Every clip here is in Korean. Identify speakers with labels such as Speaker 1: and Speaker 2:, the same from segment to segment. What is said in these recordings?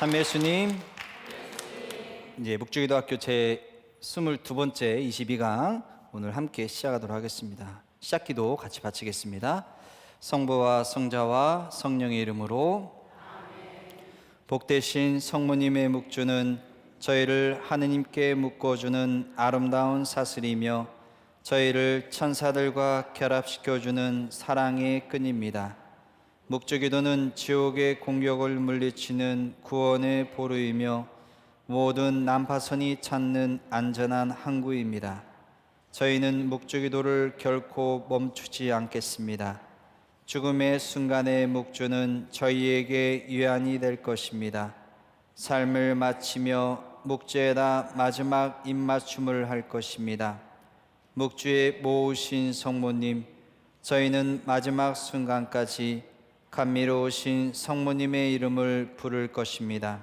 Speaker 1: 참 예수님, 이제 묵주기도학교 제 22번째 22강 오늘 함께 시작하도록 하겠습니다. 시작기도 같이 바치겠습니다. 성부와 성자와 성령의 이름으로 복되신 성모님의 묵주는 저희를 하느님께 묶어주는 아름다운 사슬이며 저희를 천사들과 결합시켜주는 사랑의 끈입니다. 묵주기도는 지옥의 공격을 물리치는 구원의 보루이며 모든 난파선이 찾는 안전한 항구입니다. 저희는 묵주기도를 결코 멈추지 않겠습니다. 죽음의 순간의 묵주는 저희에게 위안이 될 것입니다. 삶을 마치며 묵주에다 마지막 입맞춤을 할 것입니다. 묵주에 모으신 성모님, 저희는 마지막 순간까지 감미로우신 성모님의 이름을 부를 것입니다.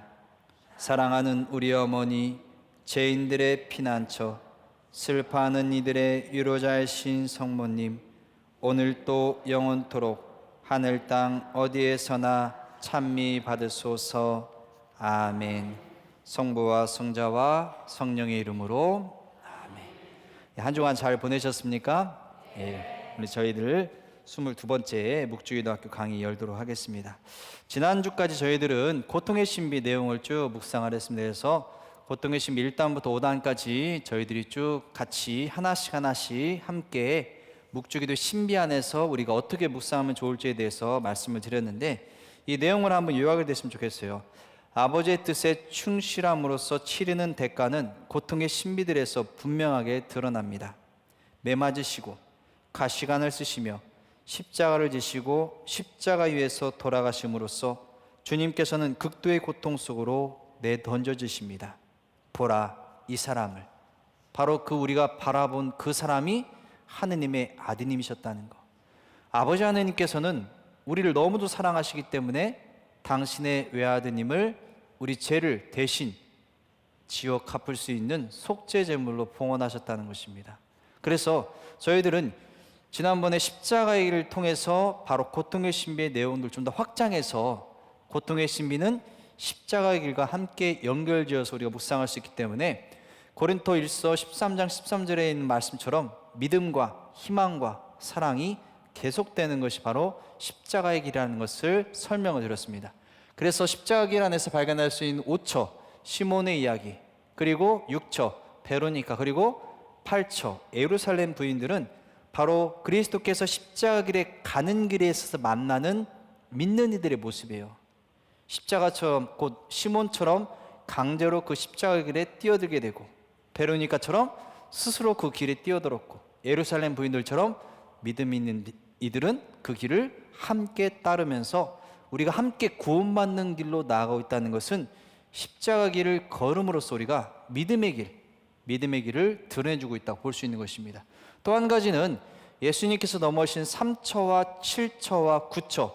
Speaker 1: 사랑하는 우리 어머니, 죄인들의 피난처, 슬퍼하는 이들의 위로자이신 성모님, 오늘도 영원토록 하늘 땅 어디에서나 찬미 받으소서. 아멘. 성부와 성자와 성령의 이름으로 아멘. 한 주간 잘 보내셨습니까? 예. 우리 저희들 22번째 묵주기도학교 강의 열도록 하겠습니다. 지난주까지 저희들은 고통의 신비 내용을 쭉 묵상을 했습니다. 그래서 고통의 신비 1단부터 5단까지 저희들이 쭉 같이 하나씩 함께 묵주기도 신비 안에서 우리가 어떻게 묵상하면 좋을지에 대해서 말씀을 드렸는데, 이 내용을 한번 요약을 됐으면 좋겠어요. 아버지의 뜻에 충실함으로써 치르는 대가는 고통의 신비들에서 분명하게 드러납니다. 매맞으시고 가시관을 쓰시며 십자가를 지시고 십자가 위에서 돌아가심으로써 주님께서는 극도의 고통 속으로 내던져지십니다. 보라, 이 사람을. 바로 그 우리가 바라본 그 사람이 하느님의 아드님이셨다는 거. 아버지 하느님께서는 우리를 너무도 사랑하시기 때문에 당신의 외아드님을 우리 죄를 대신 지어 갚을 수 있는 속죄 제물로 봉헌하셨다는 것입니다. 그래서 저희들은 지난번에 십자가의 길을 통해서 바로 고통의 신비의 내용들 좀 더 확장해서 고통의 신비는 십자가의 길과 함께 연결지어서 우리가 묵상할 수 있기 때문에 고린도 1서 13장 13절에 있는 말씀처럼 믿음과 희망과 사랑이 계속되는 것이 바로 십자가의 길이라는 것을 설명을 드렸습니다. 그래서 십자가 길 안에서 발견할 수 있는 5처 시몬의 이야기, 그리고 6처 베로니카, 그리고 8처 예루살렘 부인들은 바로 그리스도께서 십자가 길에 가는 길에 있어서 만나는 믿는 이들의 모습이에요. 십자가처럼, 곧 시몬처럼 강제로 그 십자가 길에 뛰어들게 되고, 베로니카처럼 스스로 그 길에 뛰어들었고, 예루살렘 부인들처럼 믿음 있는 이들은 그 길을 함께 따르면서 우리가 함께 구원받는 길로 나아가고 있다는 것은 십자가 길을 걸음으로써 우리가 믿음의 길을 드러내주고 있다고 볼 수 있는 것입니다. 또 한 가지는 예수님께서 넘어오신 3처와 7처와 9처,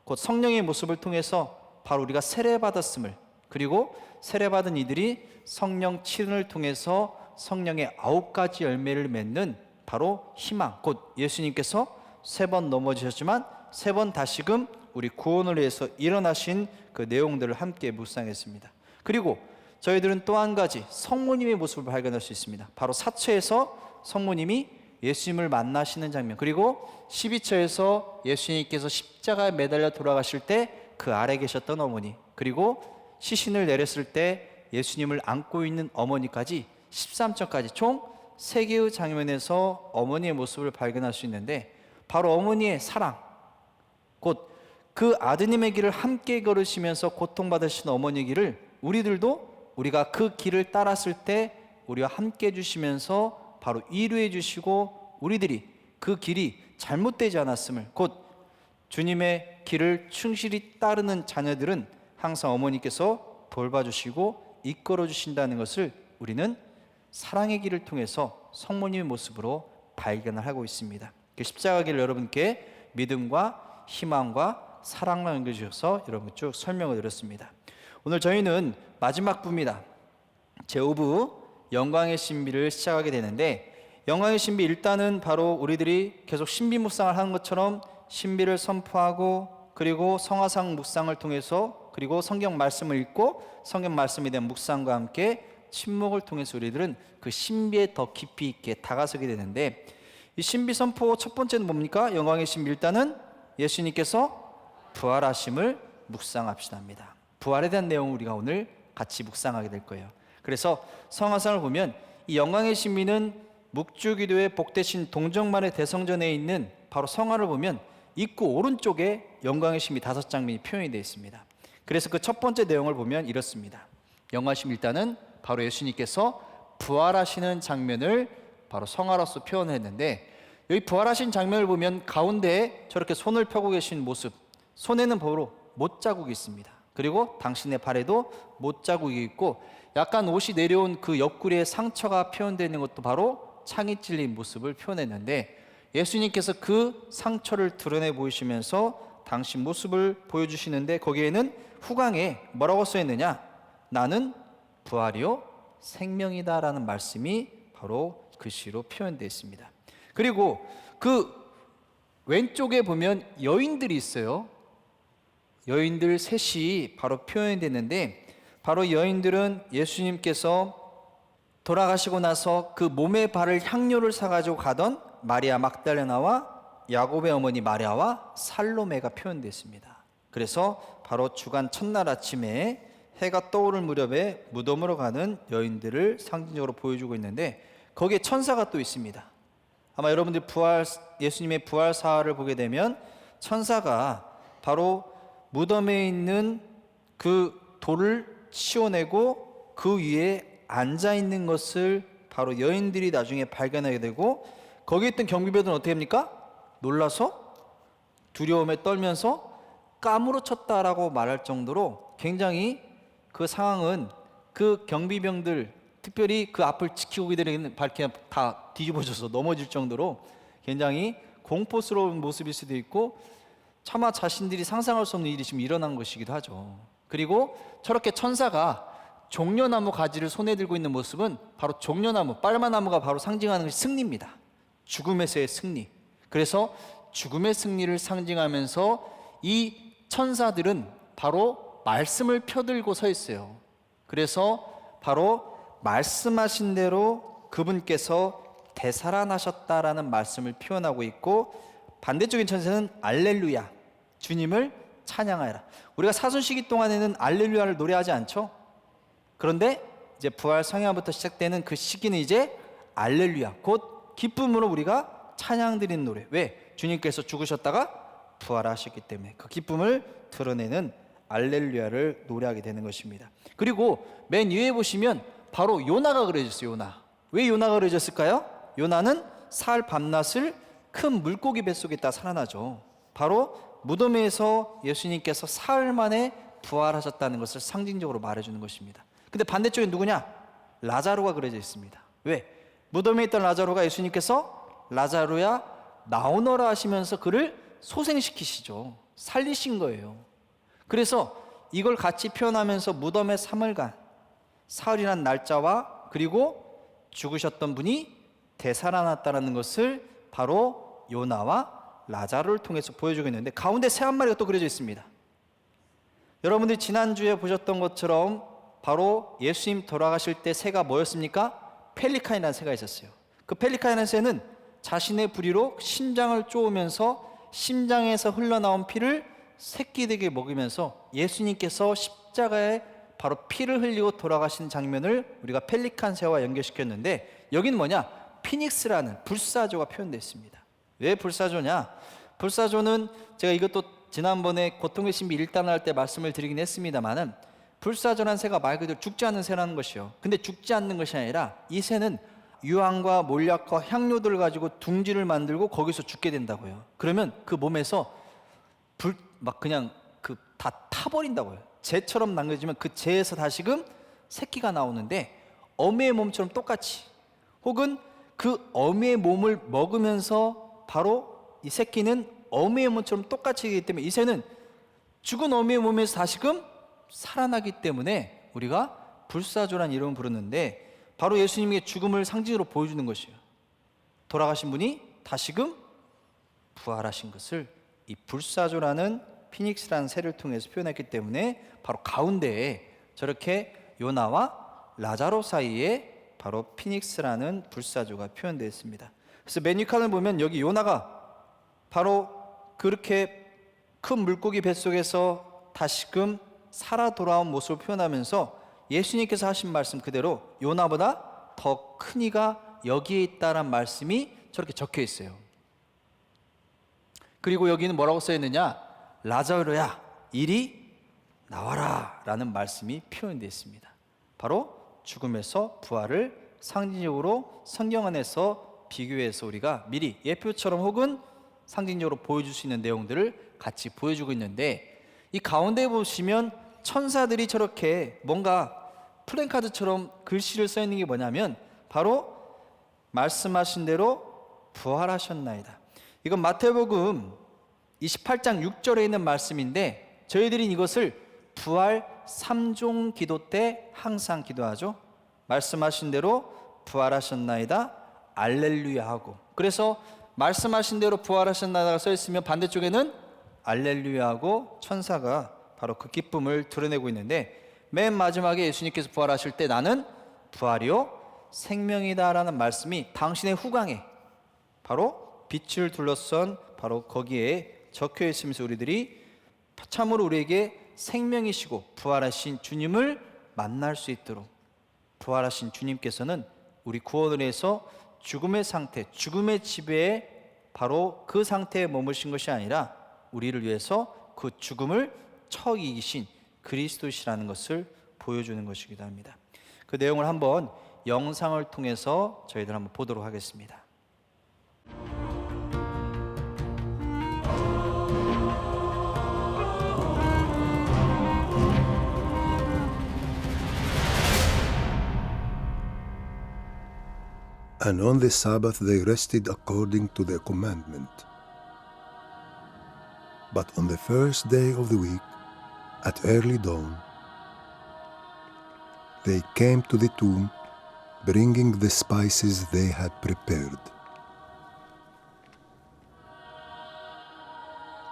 Speaker 1: 곧 성령의 모습을 통해서 바로 우리가 세례받았음을, 그리고 세례받은 이들이 성령 치른을 통해서 성령의 9가지 열매를 맺는 바로 희망, 곧 예수님께서 3번 넘어지셨지만 3번 다시금 우리 구원을 위해서 일어나신 그 내용들을 함께 묵상했습니다. 그리고 저희들은 또 한 가지 성모님의 모습을 발견할 수 있습니다. 바로 4처에서 성모님이 예수님을 만나시는 장면, 그리고 12처에서 예수님께서 십자가에 매달려 돌아가실 때 그 아래 계셨던 어머니, 그리고 시신을 내렸을 때 예수님을 안고 있는 어머니까지 13처까지 총 3개의 장면에서 어머니의 모습을 발견할 수 있는데, 바로 어머니의 사랑, 곧 그 아드님의 길을 함께 걸으시면서 고통받으신 어머니의 길을 우리들도 우리가 그 길을 따랐을 때 우리와 함께 해주시면서 바로 위로해 주시고, 우리들이 그 길이 잘못되지 않았음을, 곧 주님의 길을 충실히 따르는 자녀들은 항상 어머니께서 돌봐주시고 이끌어 주신다는 것을 우리는 사랑의 길을 통해서 성모님의 모습으로 발견을 하고 있습니다. 십자가 길을 여러분께 믿음과 희망과 사랑과 연결해 주셔서 여러분 쭉 설명을 드렸습니다. 오늘 저희는 마지막 부입니다. 제5부 영광의 신비를 시작하게 되는데, 영광의 신비, 일단은 바로 우리들이 계속 신비 묵상을 하는 것처럼 신비를 선포하고, 그리고 성화상 묵상을 통해서 그리고 성경 말씀을 읽고 성경 말씀에 대한 묵상과 함께 침묵을 통해서 우리들은 그 신비에 더 깊이 있게 다가서게 되는데, 이 신비 선포 첫 번째는 뭡니까? 영광의 신비, 일단은 예수님께서 부활하심을 묵상합시다 합니다. 부활에 대한 내용을 우리가 오늘 같이 묵상하게 될 거예요. 그래서 성화상을 보면 이 영광의 신비는 묵주기도의 복되신 동정만의 대성전에 있는 바로 성화를 보면 입구 오른쪽에 영광의 신비 5장면이 표현이 되어 있습니다. 그래서 그 첫 번째 내용을 보면 이렇습니다. 영광의 신비 일단은 바로 예수님께서 부활하시는 장면을 바로 성화로서 표현했는데, 여기 부활하신 장면을 보면 가운데에 저렇게 손을 펴고 계신 모습, 손에는 바로 못자국이 있습니다. 그리고 당신의 발에도 못자국이 있고 약간 옷이 내려온 그 옆구리에 상처가 표현되어 있는 것도 바로 창이 찔린 모습을 표현했는데, 예수님께서 그 상처를 드러내 보이시면서 당신 모습을 보여주시는데, 거기에는 후광에 뭐라고 써있느냐? 나는 부활이요 생명이다 라는 말씀이 바로 글씨로 표현되어 있습니다. 그리고 그 왼쪽에 보면 여인들이 있어요. 여인들 셋이 바로 표현됐는데, 바로 여인들은 예수님께서 돌아가시고 나서 그 몸에 바를 향료를 사가지고 가던 마리아 막달레나와 야곱의 어머니 마리아와 살로메가 표현됐습니다. 그래서 바로 주간 첫날 아침에 해가 떠오를 무렵에 무덤으로 가는 여인들을 상징적으로 보여주고 있는데, 거기에 천사가 또 있습니다. 아마 여러분들이 예수님의 부활 사화를 보게 되면 천사가 바로 무덤에 있는 그 돌을 치워내고 그 위에 앉아 있는 것을 바로 여인들이 나중에 발견하게 되고, 거기에 있던 경비병들은 어떻게 합니까? 놀라서 두려움에 떨면서 까무러쳤다라고 말할 정도로 굉장히 그 상황은 그 경비병들, 특별히 그 앞을 지키고 있는 밝히면 다 뒤집어져서 넘어질 정도로 굉장히 공포스러운 모습일 수도 있고, 차마 자신들이 상상할 수 없는 일이 지금 일어난 것이기도 하죠. 그리고 저렇게 천사가 종려나무 가지를 손에 들고 있는 모습은 바로 종려나무, 빨마나무가 바로 상징하는 것이 승리입니다. 죽음에서의 승리. 그래서 죽음의 승리를 상징하면서 이 천사들은 바로 말씀을 펴들고 서 있어요. 그래서 바로 말씀하신 대로 그분께서 되살아나셨다라는 말씀을 표현하고 있고, 반대쪽인 천사는 알렐루야, 주님을 찬양하여라. 우리가 사순시기 동안에는 알렐루야를 노래하지 않죠? 그런데 이제 부활 성야부터 시작되는 그 시기는 이제 알렐루야, 곧 기쁨으로 우리가 찬양 드리는 노래. 왜? 주님께서 죽으셨다가 부활하셨기 때문에 그 기쁨을 드러내는 알렐루야를 노래하게 되는 것입니다. 그리고 맨 위에 보시면 바로 요나가 그려졌어요. 요나. 왜 요나가 그려졌을까요? 요나는 사흘 밤낮을 큰 물고기 뱃속에 있다 살아나죠. 바로 무덤에서 예수님께서 사흘 만에 부활하셨다는 것을 상징적으로 말해주는 것입니다. 근데 반대쪽에 누구냐? 라자로가 그려져 있습니다. 왜? 무덤에 있던 라자로가 예수님께서 라자로야 나오너라 하시면서 그를 소생시키시죠. 살리신 거예요. 그래서 이걸 같이 표현하면서 무덤에 3일간, 사흘이란 날짜와 그리고 죽으셨던 분이 되살아났다는 것을 바로 요나와 라자로를 통해서 보여주고 있는데, 가운데 새 한 마리가 또 그려져 있습니다. 여러분들이 지난주에 보셨던 것처럼 바로 예수님 돌아가실 때 새가 뭐였습니까? 펠리칸이라는 새가 있었어요. 그 펠리칸이라는 새는 자신의 부리로 심장을 쪼으면서 심장에서 흘러나온 피를 새끼들에게 먹이면서 예수님께서 십자가에 바로 피를 흘리고 돌아가신 장면을 우리가 펠리칸 새와 연결시켰는데, 여기는 뭐냐? 피닉스라는 불사조가 표현되어 있습니다. 왜 불사조냐? 불사조는 제가 이것도 지난번에 고통의 신비 1단을 할 때 말씀을 드리긴 했습니다만은, 불사조라는 새가 말 그대로 죽지 않는 새라는 것이요. 근데 죽지 않는 것이 아니라 이 새는 유황과 몰약과 향료들을 가지고 둥지를 만들고 거기서 죽게 된다고요. 그러면 그 몸에서 막 그냥 다 타버린다고요. 재처럼 남겨지면 그 재에서 다시금 새끼가 나오는데, 어미의 몸처럼 똑같이, 혹은 그 어미의 몸을 먹으면서 바로 이 새끼는 어미의 몸처럼 똑같이 하기 때문에 이 새는 죽은 어미의 몸에서 다시금 살아나기 때문에 우리가 불사조란 이름을 부르는데, 바로 예수님의 죽음을 상징으로 보여주는 것이에요. 돌아가신 분이 다시금 부활하신 것을 이 불사조라는 피닉스라는 새를 통해서 표현했기 때문에 바로 가운데에 저렇게 요나와 라자로 사이에 바로 피닉스라는 불사조가 표현되어 있습니다. 그래서 맨 윗칸을 보면 여기 요나가 바로 그렇게 큰 물고기 뱃속에서 다시금 살아 돌아온 모습을 표현하면서 예수님께서 하신 말씀 그대로 요나보다 더 큰 이가 여기에 있다란 말씀이 저렇게 적혀 있어요. 그리고 여기는 뭐라고 써 있느냐? 라자로야 이리 나와라 라는 말씀이 표현되어 있습니다. 바로 죽음에서 부활을 상징적으로 성경 안에서 비교해서 우리가 미리 예표처럼 혹은 상징적으로 보여줄 수 있는 내용들을 같이 보여주고 있는데, 이 가운데 보시면 천사들이 저렇게 뭔가 플랜카드처럼 글씨를 써 있는 게 뭐냐면 바로 말씀하신 대로 부활하셨나이다. 이건 마태복음 28장 6절에 있는 말씀인데, 저희들은 이것을 부활 3종 기도 때 항상 기도하죠. 말씀하신 대로 부활하셨나이다 알렐루야 하고, 그래서 말씀하신 대로 부활하셨나이다가 써 있으면 반대쪽에는 알렐루야 하고 천사가 바로 그 기쁨을 드러내고 있는데, 맨 마지막에 예수님께서 부활하실 때 나는 부활이요 생명이다 라는 말씀이 당신의 후광에 바로 빛을 둘러싼 바로 거기에 적혀 있으면서 우리들이 참으로 우리에게 생명이시고 부활하신 주님을 만날 수 있도록, 부활하신 주님께서는 우리 구원을 해서 죽음의 상태, 죽음의 지배에 바로 그 상태에 머무신 것이 아니라 우리를 위해서 그 죽음을 쳐 이기신 그리스도시라는 것을 보여주는 것이기도 합니다. 그 내용을 한번 영상을 통해서 저희들 한번 보도록 하겠습니다.
Speaker 2: And on the Sabbath they rested according to their commandment. But on the first day of the week, at early dawn, they came to the tomb, bringing the spices they had prepared.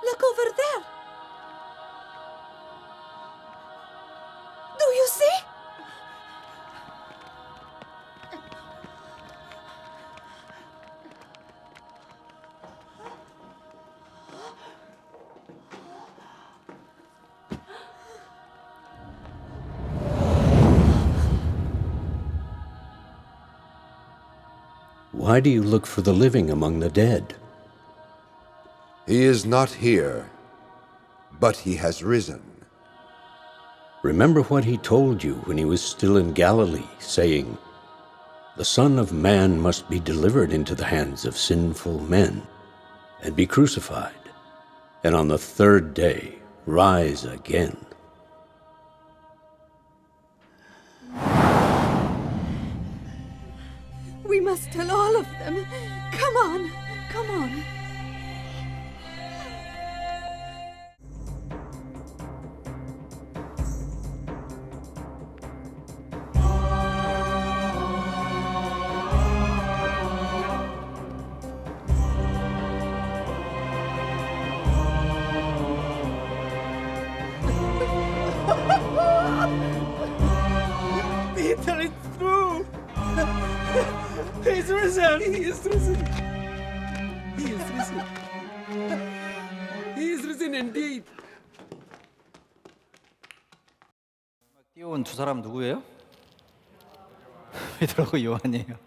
Speaker 3: Look over there! Do you see?
Speaker 4: Why do you look for the living among the dead?
Speaker 5: He is not here, but he has risen.
Speaker 4: Remember what he told you when he was still in Galilee, saying, "The Son of Man must be delivered into the hands of sinful men, and be crucified, and on the third day rise again."
Speaker 3: We must tell all of them. Come on, come on.
Speaker 6: Peter, it's true! He's risen! He is risen! He is risen! He is risen indeed!
Speaker 1: 뛰어온 두 사람 누구예요? 베드로하고 요한이에요.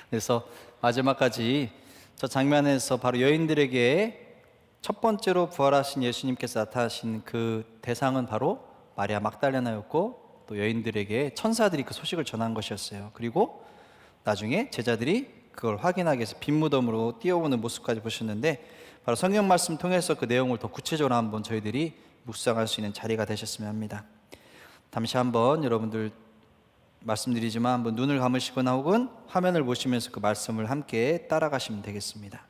Speaker 1: 그래서 마지막까지 저 장면에서 바로 여인들에게 첫 번째로 부활하신 예수님께서 나타나신 그 대상은 바로 마리아 막달레나였고, 또 여인들에게 천사들이 그 소식을 전한 것이었어요. 그리고 나중에 제자들이 그걸 확인하기 위해서 빈 무덤으로 뛰어오는 모습까지 보셨는데, 바로 성경 말씀 통해서 그 내용을 더 구체적으로 한번 저희들이 묵상할 수 있는 자리가 되셨으면 합니다. 잠시 한번 여러분들 말씀드리지만 한번 눈을 감으시거나 혹은 화면을 보시면서 그 말씀을 함께 따라가시면 되겠습니다.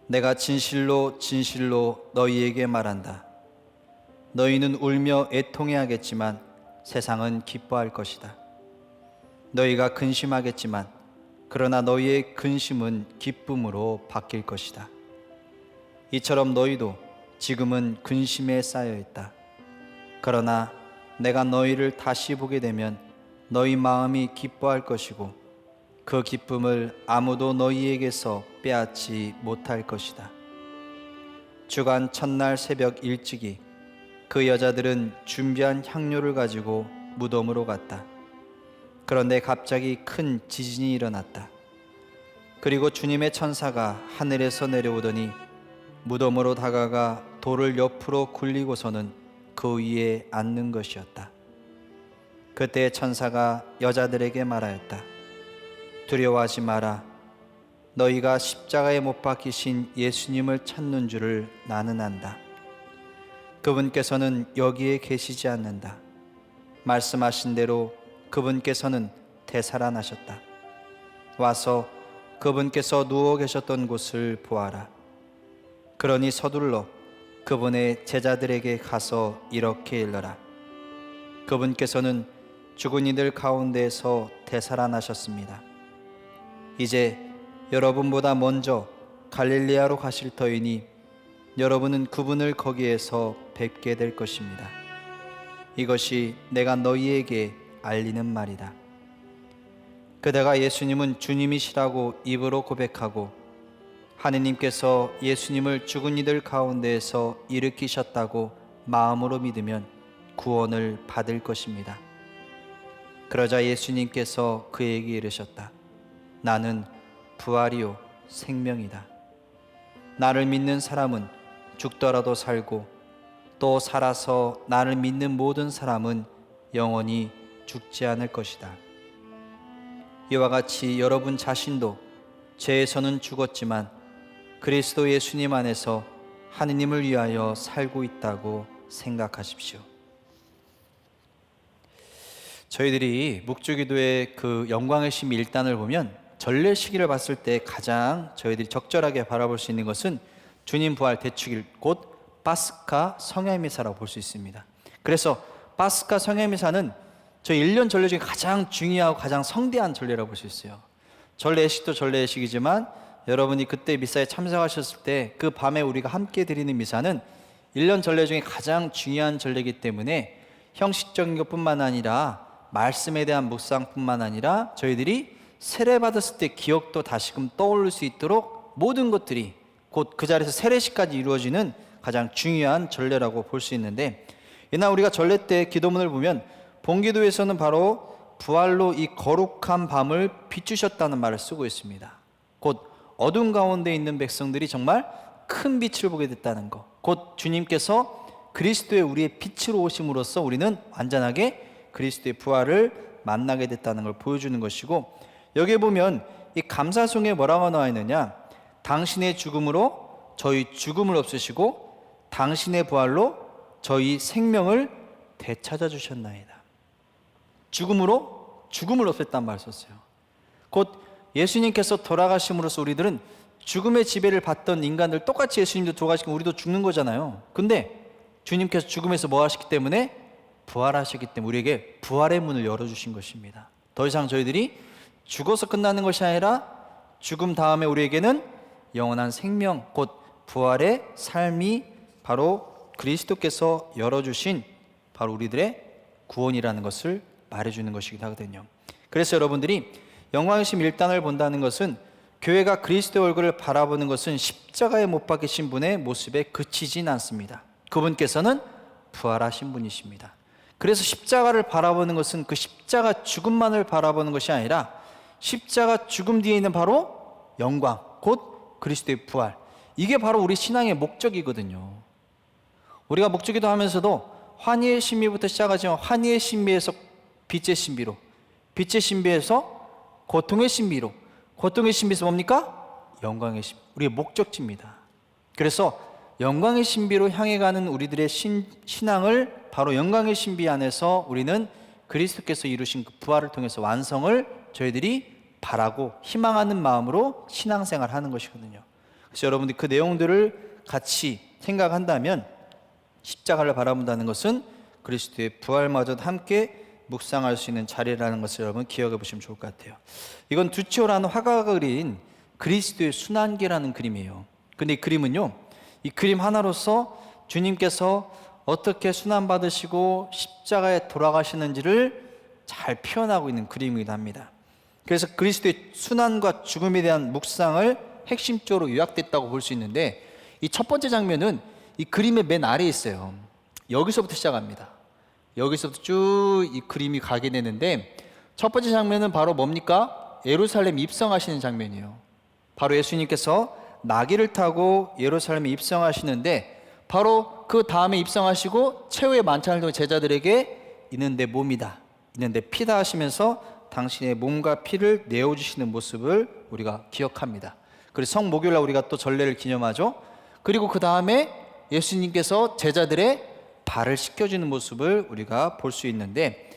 Speaker 1: 내가 진실로 진실로 너희에게 말한다. 너희는 울며 애통해하겠지만 세상은 기뻐할 것이다. 너희가 근심하겠지만 그러나 너희의 근심은 기쁨으로 바뀔 것이다. 이처럼 너희도 지금은 근심에 쌓여 있다. 그러나 내가 너희를 다시 보게 되면 너희 마음이 기뻐할 것이고 그 기쁨을 아무도 너희에게서 빼앗지 못할 것이다. 주간 첫날 새벽 일찍이 그 여자들은 준비한 향료를 가지고 무덤으로 갔다. 그런데 갑자기 큰 지진이 일어났다. 그리고 주님의 천사가 하늘에서 내려오더니 무덤으로 다가가 돌을 옆으로 굴리고서는 그 위에 앉는 것이었다. 그때 천사가 여자들에게 말하였다. 두려워하지 마라. 너희가 십자가에 못 박히신 예수님을 찾는 줄을 나는 안다. 그분께서는 여기에 계시지 않는다. 말씀하신 대로 그분께서는 되살아나셨다. 와서 그분께서 누워 계셨던 곳을 보아라. 그러니 서둘러 그분의 제자들에게 가서 이렇게 일러라. 그분께서는 죽은 이들 가운데에서 되살아나셨습니다. 이제 여러분보다 먼저 갈릴리아로 가실 터이니 여러분은 그분을 거기에서 뵙게 될 것입니다. 이것이 내가 너희에게 알리는 말이다. 그대가 예수님은 주님이시라고 입으로 고백하고 하느님께서 예수님을 죽은 이들 가운데에서 일으키셨다고 마음으로 믿으면 구원을 받을 것입니다. 그러자 예수님께서 그에게 이르셨다. 나는 부활이요 생명이다. 나를 믿는 사람은 죽더라도 살고 또 살아서 나를 믿는 모든 사람은 영원히 죽지 않을 것이다. 이와 같이 여러분 자신도 죄에서는 죽었지만 그리스도 예수님 안에서 하느님을 위하여 살고 있다고 생각하십시오. 저희들이 묵주기도의 그 영광의 심 1단을 보면 전례 시기를 봤을 때 가장 저희들이 적절하게 바라볼 수 있는 것은 주님 부활 대축일 곧 파스카 성회미사라고 볼 수 있습니다. 그래서 파스카 성회미사는 저희 1년 전례 중에 가장 중요하고 가장 성대한 전례라고 볼 수 있어요. 전례식도 전례식이지만 여러분이 그때 미사에 참석하셨을 때 그 밤에 우리가 함께 드리는 미사는 1년 전례 중에 가장 중요한 전례이기 때문에 형식적인 것뿐만 아니라 말씀에 대한 묵상뿐만 아니라 저희들이 세례받았을 때 기억도 다시금 떠올릴 수 있도록 모든 것들이 곧 그 자리에서 세례식까지 이루어지는 가장 중요한 전례라고 볼 수 있는데, 이날 우리가 전례 때 기도문을 보면 본기도에서는 바로 부활로 이 거룩한 밤을 비추셨다는 말을 쓰고 있습니다. 곧 어둠 가운데 있는 백성들이 정말 큰 빛을 보게 됐다는 것, 곧 주님께서 그리스도의 우리의 빛으로 오심으로써 우리는 완전하게 그리스도의 부활을 만나게 됐다는 걸 보여주는 것이고, 여기에 보면 이 감사송에 뭐라고 나와 있느냐, 당신의 죽음으로 저희 죽음을 없애시고 당신의 부활로 저희 생명을 되찾아 주셨나이다. 죽음으로 죽음을 없앴단 말을 썼어요. 곧 예수님께서 돌아가심으로써 우리들은 죽음의 지배를 받던 인간들 똑같이 예수님도 돌아가시고 우리도 죽는 거잖아요. 근데 주님께서 죽음에서 뭐 하셨기 때문에? 부활하셨기 때문에 우리에게 부활의 문을 열어주신 것입니다. 더 이상 저희들이 죽어서 끝나는 것이 아니라 죽음 다음에 우리에게는 영원한 생명, 곧 부활의 삶이 바로 그리스도께서 열어주신 바로 우리들의 구원이라는 것을 말해주는 것이기도 하거든요. 그래서 여러분들이 영광의 심 1단을 본다는 것은 교회가 그리스도의 얼굴을 바라보는 것은 십자가에 못 박히신 분의 모습에 그치진 않습니다. 그분께서는 부활하신 분이십니다. 그래서 십자가를 바라보는 것은 그 십자가 죽음만을 바라보는 것이 아니라 십자가 죽음 뒤에 있는 바로 영광, 곧 그리스도의 부활, 이게 바로 우리 신앙의 목적이거든요. 우리가 묵주기도 하면서도 환희의 신비부터 시작하지만 환희의 신비에서 빛의 신비로, 빛의 신비에서 고통의 신비로, 고통의 신비에서 뭡니까? 영광의 신비, 우리의 목적지입니다. 그래서 영광의 신비로 향해 가는 우리들의 신앙을 바로 영광의 신비 안에서 우리는 그리스도께서 이루신 그 부활을 통해서 완성을 저희들이 바라고 희망하는 마음으로 신앙생활을 하는 것이거든요. 그래서 여러분들이 그 내용들을 같이 생각한다면 십자가를 바라본다는 것은 그리스도의 부활마저도 함께 묵상할 수 있는 자리라는 것을 여러분 기억해 보시면 좋을 것 같아요. 이건 두치오라는 화가가 그린 그리스도의 순환계라는 그림이에요. 근데 이 그림은요, 이 그림 하나로서 주님께서 어떻게 순환받으시고 십자가에 돌아가시는지를 잘 표현하고 있는 그림이기도 합니다. 그래서 그리스도의 순환과 죽음에 대한 묵상을 핵심적으로 요약됐다고 볼 수 있는데, 이 첫 번째 장면은 이 그림의 맨 아래에 있어요. 여기서부터 시작합니다. 여기서부터 쭉 이 그림이 가게 되는데, 첫 번째 장면은 바로 뭡니까? 예루살렘 입성하시는 장면이에요. 바로 예수님께서 나귀를 타고 예루살렘에 입성하시는데, 바로 그 다음에 입성하시고 최후의 만찬을 통해 제자들에게 이는 내 몸이다, 이는 내 피다 하시면서 당신의 몸과 피를 내어주시는 모습을 우리가 기억합니다. 그래서 성목요일날 우리가 또 전례를 기념하죠. 그리고 그 다음에 예수님께서 제자들의 발을 씻겨주는 모습을 우리가 볼 수 있는데,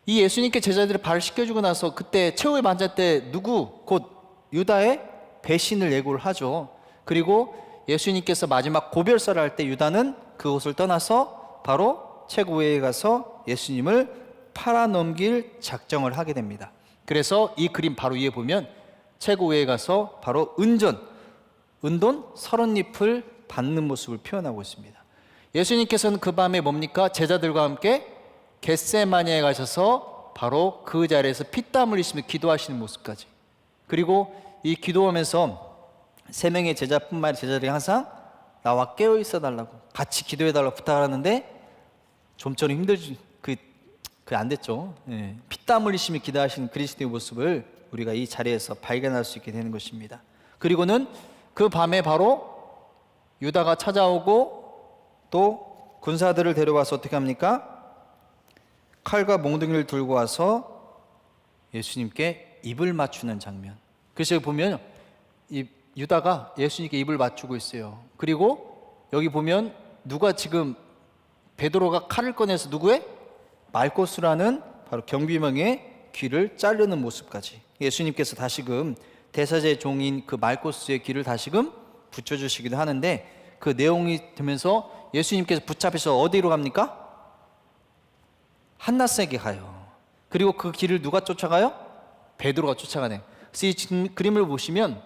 Speaker 1: 이 예수님께 제자들의 발을 씻겨주고 나서 그때 최후의 만찬 때 누구? 곧 유다의 배신을 예고를 하죠. 그리고 예수님께서 마지막 고별사를 할 때 유다는 그곳을 떠나서 바로 최고회에 가서 예수님을 팔아넘길 작정을 하게 됩니다. 그래서 이 그림 바로 위에 보면 최고회에 가서 바로 은돈 30잎을 받는 모습을 표현하고 있습니다. 예수님께서는 그 밤에 뭡니까? 제자들과 함께 겟세마니에 가셔서 바로 그 자리에서 피땀 흘리시며 기도하시는 모습까지, 그리고 이 기도하면서 세 명의 제자뿐만 아니라 제자들이 항상 나와 깨어 있어 달라고, 같이 기도해 달라고 부탁하는데 좀처럼 힘들지 안 됐죠. 예. 피땀 흘리시며 기도하시는 그리스도의 모습을 우리가 이 자리에서 발견할 수 있게 되는 것입니다. 그리고는 그 밤에 바로 유다가 찾아오고 또 군사들을 데려와서 어떻게 합니까? 칼과 몽둥이를 들고 와서 예수님께 입을 맞추는 장면. 그래서 여기 보면 이 유다가 예수님께 입을 맞추고 있어요. 그리고 여기 보면 누가 지금 베드로가 칼을 꺼내서 누구의? 말코스라는 바로 경비병의 귀를 자르는 모습까지, 예수님께서 다시금 대사제 종인 그 말코스의 귀를 다시금 붙여주시기도 하는데, 그 내용이 되면서 예수님께서 붙잡혀서 어디로 갑니까? 한나스에게 가요. 그리고 그 길을 누가 쫓아가요? 베드로가 쫓아가네요. 그래서 이 그림을 보시면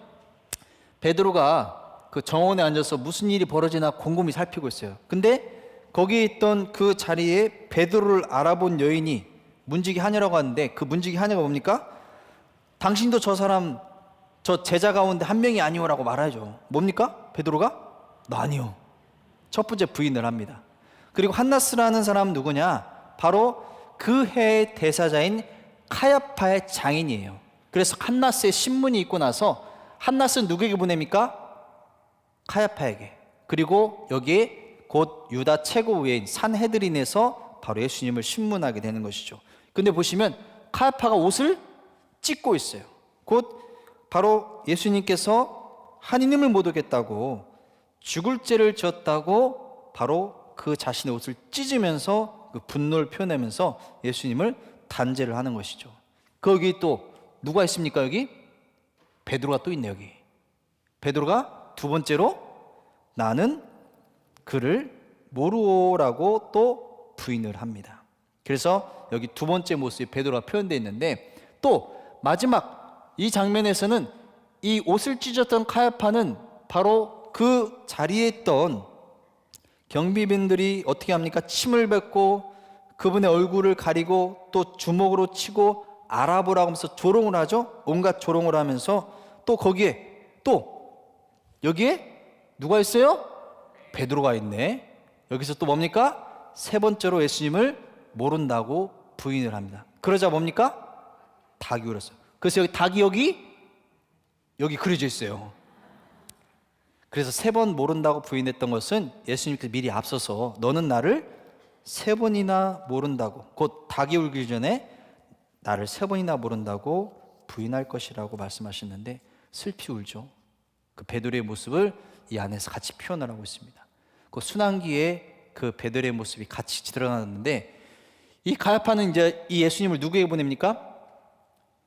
Speaker 1: 베드로가 그 정원에 앉아서 무슨 일이 벌어지나 곰곰이 살피고 있어요. 근데 거기에 있던 그 자리에 베드로를 알아본 여인이 문지기 하녀라고 하는데, 그 문지기 하녀가 뭡니까? 당신도 저 사람, 저 제자 가운데 한 명이 아니오라고 말하죠. 뭡니까? 베드로가? 아니요. 첫 번째 부인을 합니다. 그리고 한나스라는 사람은 누구냐? 바로 그 해의 대사자인 카야파의 장인이에요. 그래서 한나스의 신문이 있고 나서 한나스는 누구에게 보냅니까? 카야파에게. 그리고 여기에 곧 유다 최고위인 산헤드린에서 바로 예수님을 신문하게 되는 것이죠. 근데 보시면 카야파가 옷을 찢고 있어요. 곧 바로 예수님께서 한인임을 못 오겠다고, 죽을 죄를 지었다고 바로 그 자신의 옷을 찢으면서 그 분노를 표현하면서 예수님을 단죄를 하는 것이죠. 거기 또 누가 있습니까? 여기 베드로가 또 있네. 여기 베드로가 두 번째로 나는 그를 모르오라고 또 부인을 합니다. 그래서 여기 두 번째 모습이 베드로가 표현되어 있는데, 또 마지막 이 장면에서는 이 옷을 찢었던 카야파는 바로 그 자리에 있던 경비병들이 어떻게 합니까? 침을 뱉고 그분의 얼굴을 가리고 또 주먹으로 치고 알아보라고 하면서 조롱을 하죠. 온갖 조롱을 하면서 또 거기에 또 여기에 누가 있어요? 베드로가 있네. 여기서 또 뭡니까? 세 번째로 예수님을 모른다고 부인을 합니다. 그러자 뭡니까? 닭이 울었어요. 그래서 여기 닭이 여기 그려져 있어요. 그래서 세 번 모른다고 부인했던 것은 예수님께서 미리 앞서서 너는 나를 세 번이나 모른다고, 곧 닭이 울기 전에 나를 세 번이나 모른다고 부인할 것이라고 말씀하셨는데, 슬피 울죠. 그 베드로의 모습을 이 안에서 같이 표현을 하고 있습니다. 그 순환기에 그 베드로의 모습이 같이 드러나는데, 이 가야파는 이제 이 예수님을 누구에게 보냅니까?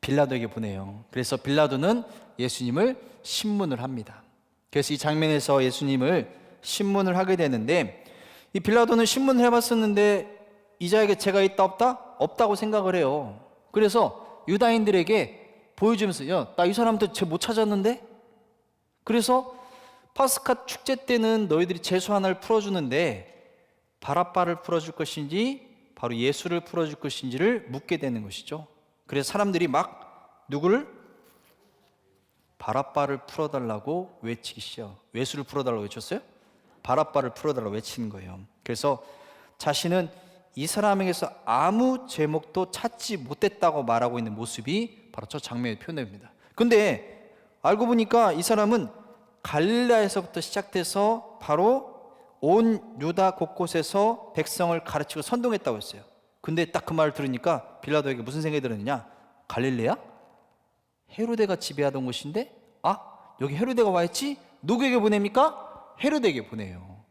Speaker 1: 빌라도에게 보내요. 그래서 빌라도는 예수님을 신문을 합니다. 그래서 이 장면에서 예수님을 신문을 하게 되는데, 이 빌라도는 신문을 해봤었는데 이 자에게 죄가 있다 없다? 없다고 생각을 해요. 그래서 유다인들에게 보여주면서 야, 나 이 사람한테 죄 못 찾았는데? 그래서 파스카 축제 때는 너희들이 제수 하나를 풀어주는데 바라바를 풀어줄 것인지 바로 예수를 풀어줄 것인지를 묻게 되는 것이죠. 그래서 사람들이 막 누구를? 바라바를 풀어달라고 외치기 시작. 예수를 풀어달라고 외쳤어요? 바라바를 풀어달라고 외치는 거예요. 그래서 자신은 이 사람에게서 아무 제목도 찾지 못했다고 말하고 있는 모습이 바로 저 장면에 표현됩니다. 근데 알고 보니까 이 사람은 갈릴리아에서부터 시작돼서 바로 온 유다 곳곳에서 백성을 가르치고 선동했다고 했어요. 근데 딱 그 말을 들으니까 빌라도에게 무슨 생각이 들었느냐? 갈릴레아? 헤로데가 지배하던 곳인데 여기 헤로데가 와 있지? 누구에게 보냅니까? 헤로데에게 보내요.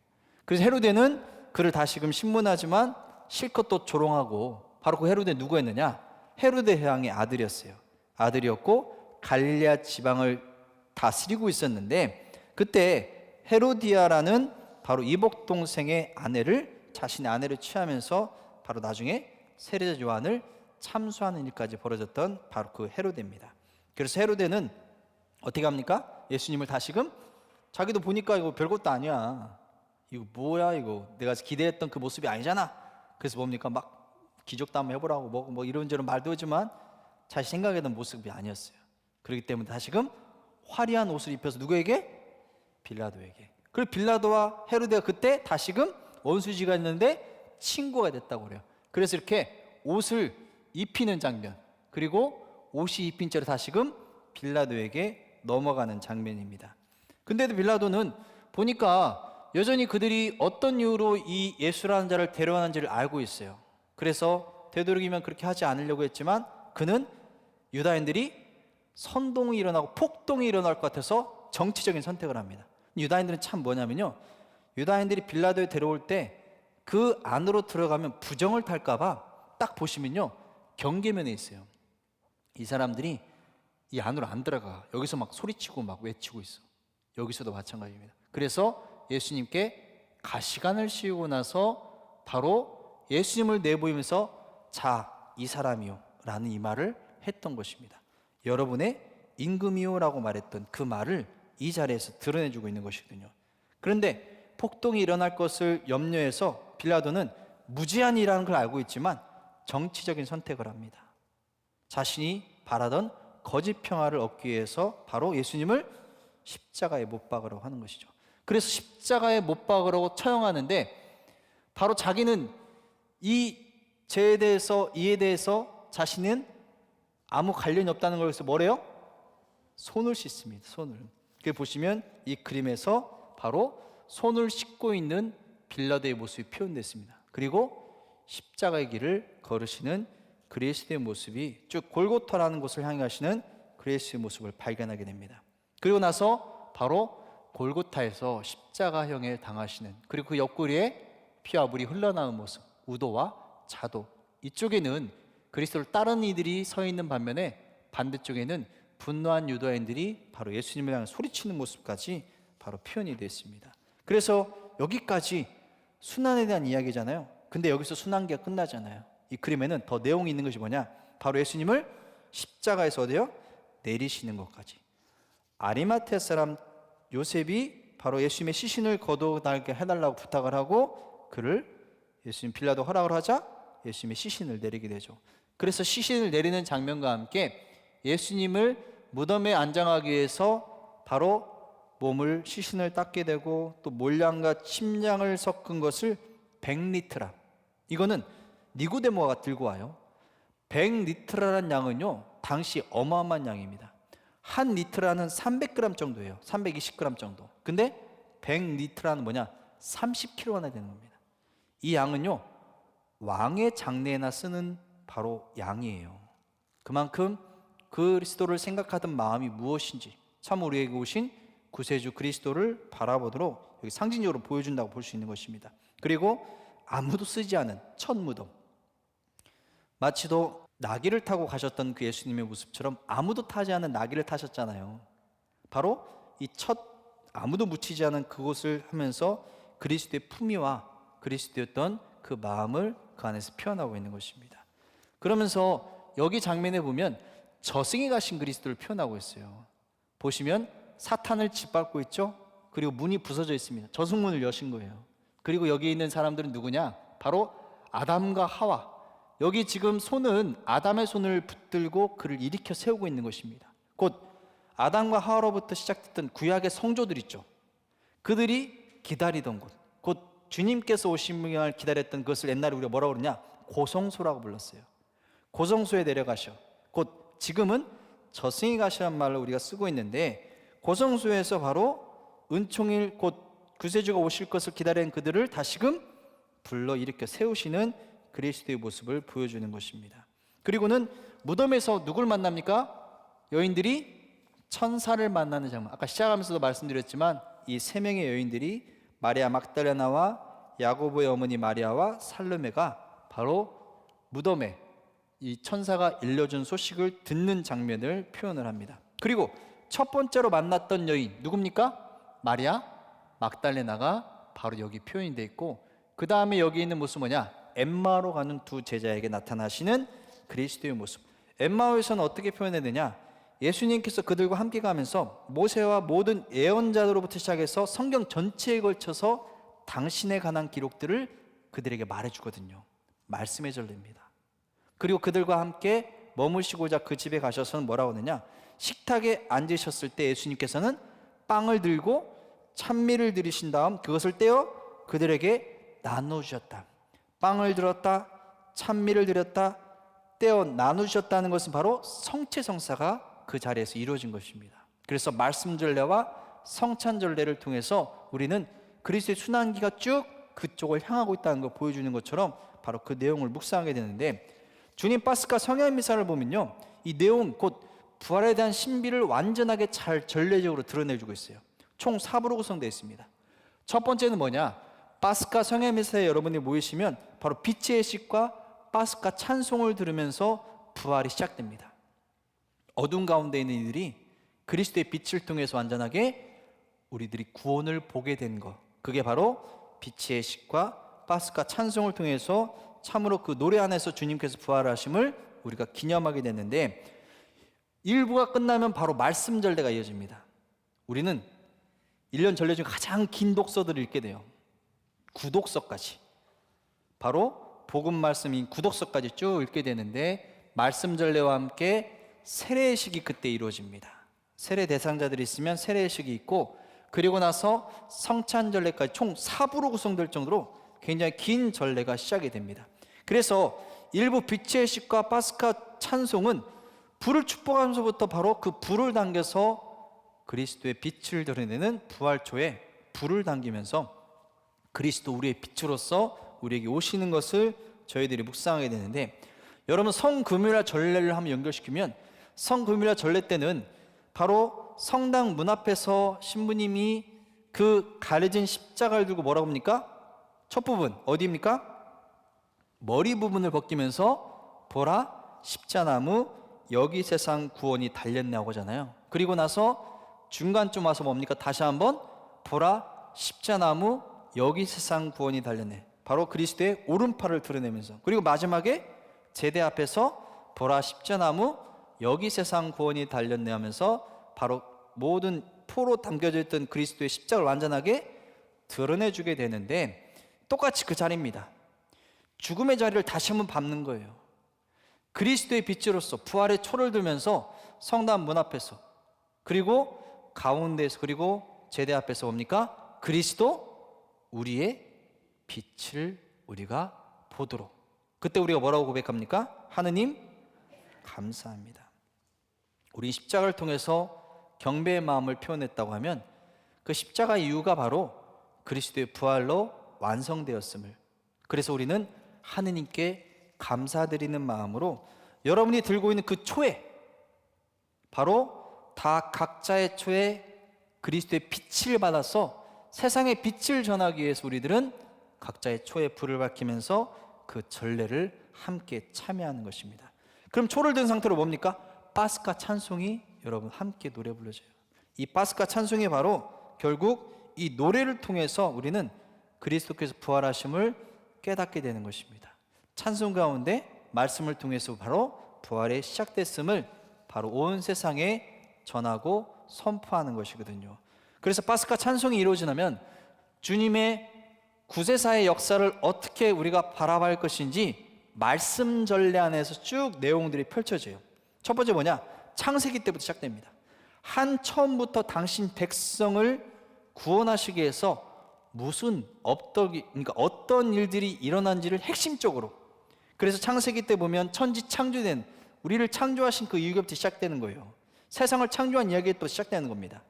Speaker 1: 그래서 헤로데는 그를 다시금 신문하지만 실컷 또 조롱하고, 바로 그 헤로데 누구였느냐? 헤로데 왕의 아들이었어요. 아들이었고 갈릴레아 지방을 다스리고 있었는데, 그때 헤로디아라는 바로 이복 동생의 아내를 자신의 아내를 취하면서 바로 나중에 세례자 요한을 참수하는 일까지 벌어졌던 바로 그 헤로데입니다. 그래서 헤로데는 어떻게 합니까? 예수님을 다시금, 자기도 보니까 이거 별것도 아니야, 이거 뭐야, 이거 내가 기대했던 그 모습이 아니잖아. 그래서 뭡니까? 막 기적도 한번 해보라고 뭐 이런저런 말도 하지만 자신 생각했던 모습이 아니었어요. 그렇기 때문에 다시금 화려한 옷을 입혀서 누구에게? 빌라도에게. 그리고 빌라도와 헤로데가 그때 다시금 원수지가 있는데 친구가 됐다고 그래요. 그래서 이렇게 옷을 입히는 장면, 그리고 옷이 입힌 채로 다시금 빌라도에게 넘어가는 장면입니다. 근데도 빌라도는 보니까 여전히 그들이 어떤 이유로 이 예수라는 자를 데려왔는지를 알고 있어요. 그래서 되도록이면 그렇게 하지 않으려고 했지만 그는 유다인들이 선동이 일어나고 폭동이 일어날 것 같아서 정치적인 선택을 합니다. 유다인들은 참 뭐냐면요, 유다인들이 빌라도에 데려올 때 그 안으로 들어가면 부정을 탈까봐 딱 보시면요, 경계면에 있어요. 이 사람들이 이 안으로 안 들어가. 여기서 막 소리치고 막 외치고 있어. 여기서도 마찬가지입니다. 그래서 예수님께 가시관을 씌우고 나서 바로 예수님을 내보이면서 자, 이 사람이요 라는 이 말을 했던 것입니다. 여러분의 임금이요라고 말했던 그 말을 이 자리에서 드러내주고 있는 것이거든요. 그런데 폭동이 일어날 것을 염려해서 빌라도는 무제한이라는 걸 알고 있지만 정치적인 선택을 합니다. 자신이 바라던 거짓 평화를 얻기 위해서 바로 예수님을 십자가에 못 박으라고 하는 것이죠. 그래서 십자가에 못 박으라고 처형하는데, 바로 자기는 이 죄에 대해서, 이에 대해서 자신은 아무 관련이 없다는 것에서 뭐래요? 손을 씻습니다. 손을. 그 보시면 이 그림에서 바로 손을 씻고 있는 빌라도의 모습이 표현됐습니다. 그리고 십자가의 길을 걸으시는 그리스도의 모습이 쭉 골고타라는 곳을 향해 가시는 그리스도의 모습을 발견하게 됩니다. 그리고 나서 바로 골고타에서 십자가형에 당하시는, 그리고 그 옆구리에 피와 물이 흘러나오는 모습, 우도와 자도, 이쪽에는 그리스도를 따르는 이들이 서 있는 반면에 반대쪽에는 분노한 유다인들이 바로 예수님을 향해 소리치는 모습까지 바로 표현이 되어 있습니다. 그래서 여기까지 순환에 대한 이야기잖아요. 근데 여기서 순환기가 끝나잖아요. 이 그림에는 더 내용이 있는 것이 뭐냐? 바로 예수님을 십자가에서 어디요? 내리시는 것까지. 아리마테 사람 요셉이 바로 예수님의 시신을 거둬달게 해달라고 부탁을 하고 그를 예수님 빌라도 허락을 하자 예수님의 시신을 내리게 되죠. 그래서 시신을 내리는 장면과 함께 예수님을 무덤에 안장하기 위해서 바로 몸을 시신을 닦게 되고 또 몰량과 침량을 섞은 것을 100리트라, 이거는 니고데모가 들고 와요. 100리트라라는 양은요 당시 어마어마한 양입니다. 한 리트라는 300g 정도예요. 320g 정도. 근데 100리트라는 뭐냐? 30kg나 되는 겁니다. 이 양은요 왕의 장례에나 쓰는 바로 양이에요. 그만큼 그리스도를 생각하던 마음이 무엇인지 참 우리에게 오신 구세주 그리스도를 바라보도록 여기 상징적으로 보여준다고 볼 수 있는 것입니다. 그리고 아무도 쓰지 않은 첫 무덤, 마치도 나귀를 타고 가셨던 그 예수님의 모습처럼 아무도 타지 않은 나귀를 타셨잖아요. 바로 이 첫 아무도 묻히지 않은 그곳을 하면서 그리스도의 품위와 그리스도였던 그 마음을 그 안에서 표현하고 있는 것입니다. 그러면서 여기 장면에 보면 저승에 가신 그리스도를 표현하고 있어요. 보시면 사탄을 짓밟고 있죠. 그리고 문이 부서져 있습니다. 저승문을 여신 거예요. 그리고 여기 있는 사람들은 누구냐? 바로 아담과 하와. 여기 지금 손은 아담의 손을 붙들고 그를 일으켜 세우고 있는 것입니다. 곧 아담과 하와로부터 시작됐던 구약의 성조들 있죠. 그들이 기다리던 곳, 곧 주님께서 오심을 기다렸던 그것을 옛날에 우리가 뭐라고 그러냐? 고성소라고 불렀어요. 고성소에 내려가셔. 곧 지금은 저승에 가시란 말을 우리가 쓰고 있는데, 고성소에서 바로 은총일 곧 구세주가 오실 것을 기다리는 그들을 다시금 불러 일으켜 세우시는 그리스도의 모습을 보여주는 것입니다. 그리고는 무덤에서 누굴 만납니까? 여인들이 천사를 만나는 장면. 아까 시작하면서도 말씀드렸지만 이 세 명의 여인들이 마리아 막달레나와 야고보의 어머니 마리아와 살로메가 바로 무덤에 이 천사가 일러준 소식을 듣는 장면을 표현을 합니다. 그리고 첫 번째로 만났던 여인 누굽니까? 마리아 막달레나가 바로 여기 표현이 되어 있고, 그 다음에 여기 있는 모습 뭐냐? 엠마오로 가는 두 제자에게 나타나시는 그리스도의 모습. 엠마오에서는 어떻게 표현했느냐? 예수님께서 그들과 함께 가면서 모세와 모든 예언자들로부터 시작해서 성경 전체에 걸쳐서 당신에 관한 기록들을 그들에게 말해주거든요. 말씀의 전례입니다. 그리고 그들과 함께 머무시고자 그 집에 가셔서는 뭐라고 하느냐? 식탁에 앉으셨을 때 예수님께서는 빵을 들고 찬미를 드리신 다음 그것을 떼어 그들에게 나누셨다. 빵을 들었다, 찬미를 드렸다, 떼어 나누셨다는 것은 바로 성체성사가 그 자리에서 이루어진 것입니다. 그래서 말씀 전례와 성찬 전례를 통해서 우리는 그리스도의 순환기가 쭉 그쪽을 향하고 있다는 걸 보여주는 것처럼 바로 그 내용을 묵상하게 되는데, 주님 파스카 성령 미사를 보면요, 이 내용 곧 부활에 대한 신비를 완전하게 잘 전례적으로 드러내주고 있어요. 총 4부로 구성되어 있습니다. 첫 번째는 뭐냐? 파스카 성령 미사에 여러분이 모이시면 바로 빛의 예식과 파스카 찬송을 들으면서 부활이 시작됩니다. 어둠 가운데 있는 이들이 그리스도의 빛을 통해서 완전하게 우리들이 구원을 보게 된 것, 그게 바로 빛의 예식과 파스카 찬송을 통해서 참으로 그 노래 안에서 주님께서 부활하심을 우리가 기념하게 됐는데, 1부가 끝나면 바로 말씀 전례가 이어집니다. 우리는 1년 전례 중 가장 긴 독서들을 읽게 돼요. 구독서까지, 바로 복음 말씀인 구독서까지 쭉 읽게 되는데, 말씀 전례와 함께 세례식이 그때 이루어집니다. 세례 대상자들이 있으면 세례식이 있고, 그리고 나서 성찬 전례까지 총 4부로 구성될 정도로 굉장히 긴 전례가 시작이 됩니다. 그래서 일부 빛의 예식과 파스카 찬송은 불을 축복하면서부터 바로 그 불을 당겨서 그리스도의 빛을 드러내는 부활초에 불을 당기면서 그리스도 우리의 빛으로서 우리에게 오시는 것을 저희들이 묵상하게 되는데, 여러분 성금요일 전례를 한번 연결시키면 성금요일 전례 때는 바로 성당 문 앞에서 신부님이 그 가려진 십자가를 들고 뭐라고 합니까? 첫 부분 어디입니까? 머리 부분을 벗기면서 보라 십자나무 여기 세상 구원이 달렸네 하고잖아요. 그리고 나서 중간쯤 와서 뭡니까? 다시 한번 보라 십자나무 여기 세상 구원이 달렸네. 바로 그리스도의 오른팔을 드러내면서, 그리고 마지막에 제대 앞에서 보라 십자나무 여기 세상 구원이 달렸네 하면서 바로 모든 포로 담겨져 있던 그리스도의 십자가를 완전하게 드러내주게 되는데, 똑같이 그 자리입니다. 죽음의 자리를 다시 한번 밟는 거예요. 그리스도의 빛으로서 부활의 초를 들면서 성당 문 앞에서, 그리고 가운데에서, 그리고 제대 앞에서 뭡니까? 그리스도 우리의 빛을 우리가 보도록. 그때 우리가 뭐라고 고백합니까? 하느님 감사합니다. 우리 십자가를 통해서 경배의 마음을 표현했다고 하면 그 십자가 이유가 바로 그리스도의 부활로 완성되었음을, 그래서 우리는 하느님께 감사드리는 마음으로 여러분이 들고 있는 그 초에, 바로 다 각자의 초에 그리스도의 빛을 받아서 세상에 빛을 전하기 위해서 우리들은 각자의 초에 불을 밝히면서 그 전례를 함께 참여하는 것입니다. 그럼 초를 든 상태로 뭡니까? 파스카 찬송이 여러분 함께 노래 불러줘요. 이 파스카 찬송이 바로 결국 이 노래를 통해서 우리는 그리스도께서 부활하심을 깨닫게 되는 것입니다. 찬송 가운데 말씀을 통해서 바로 부활의 시작됐음을 바로 온 세상에 전하고 선포하는 것이거든요. 그래서 파스카 찬송이 이루어지려면 주님의 구세사의 역사를 어떻게 우리가 바라볼 것인지 말씀 전례 안에서 쭉 내용들이 펼쳐져요. 첫 번째 뭐냐? 창세기 때부터 시작됩니다. 한 처음부터 당신 백성을 구원하시기 위해서 무슨 그러니까 어떤 일들이 일어난지를 핵심적으로, 그래서 창세기 때 보면 천지 창조된 우리를 창조하신 그 이유부터 시작되는 거예요. 세상을 창조한 이야기부터 시작되는 겁니다.